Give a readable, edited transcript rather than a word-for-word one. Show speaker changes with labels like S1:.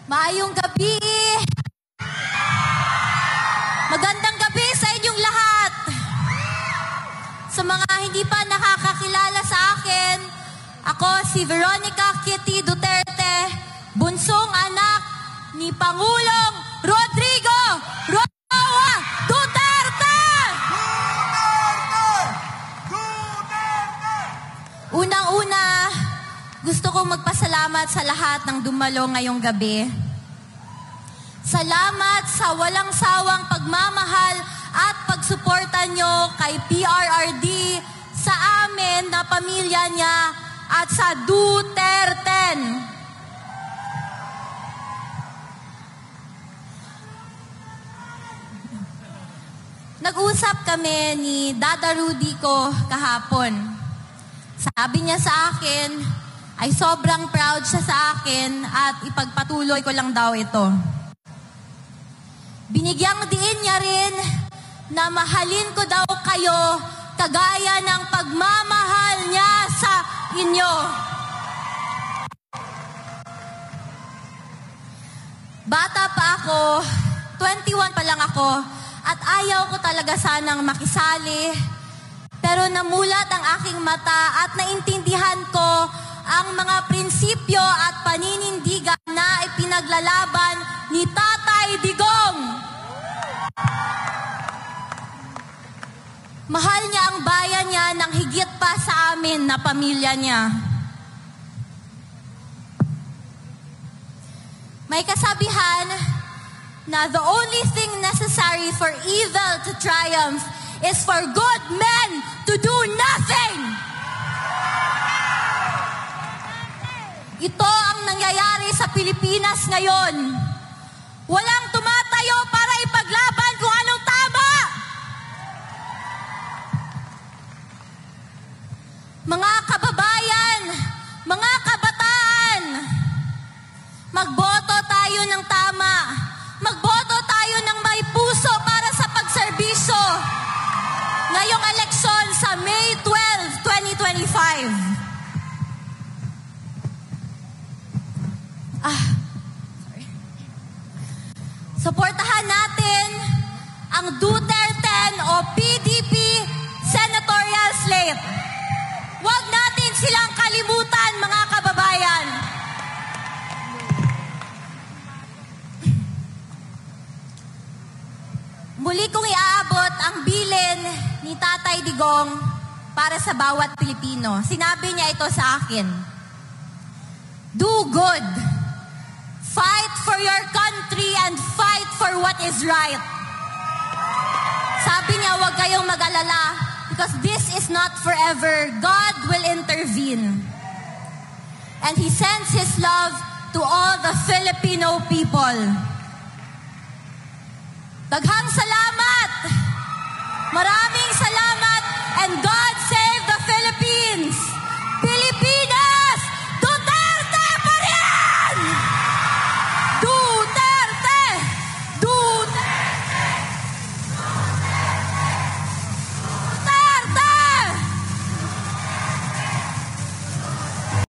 S1: Maayong gabi! Magandang gabi sa inyong lahat! Sa mga hindi pa nakakakilala sa akin, ako si Veronica Kitty Duterte, bunsong anak ni Pangulong Rodrigo Roa Duterte! Unang-una, gusto kong magpasalamat sa lahat ng dumalo ngayong gabi. Salamat sa walang sawang pagmamahal at pagsuporta nyo kay PRRD, sa amin na pamilya niya at sa Duterte. Nag-usap kami ni Dada Rudy ko kahapon. Sabi niya sa akin, ay sobrang proud siya sa akin at ipagpatuloy ko lang daw ito. Binigyang diin niya rin na mahalin ko daw kayo kagaya ng pagmamahal niya sa inyo. Bata pa ako, 21 pa lang ako, at ayaw ko talaga sanang makisali. Pero namulat ang aking mata at naintindihan ko ang mga prinsipyo at paninindigan na ipinaglalaban ni Tatay Digong. Mahal niya ang bayan niya nang higit pa sa amin na pamilya niya. May kasabihan na the only thing necessary for evil to triumph is for good men to do nothing. Ito ang nangyayari sa Pilipinas ngayon. Walang tumatayo para ipaglaban kung anong tama. Mga kababayan, mga kabataan, magboto tayo ng tama. Magboto tayo ng may puso para sa pagserbisyo. Ngayong eleksyon sa May 12, 2025. Suportahan natin ang Duterte o PDP senatorial slate. Huwag natin silang kalimutan, mga kababayan. Muli kong iaabot ang bilin ni Tatay Digong para sa bawat Pilipino. Sinabi niya ito sa akin. Do good. Fight for your country and fight for what is right. Sabi niya, huwag kayong mag-alala because this is not forever. God will intervene. And He sends His love to all the Filipino people. Daghang salamat!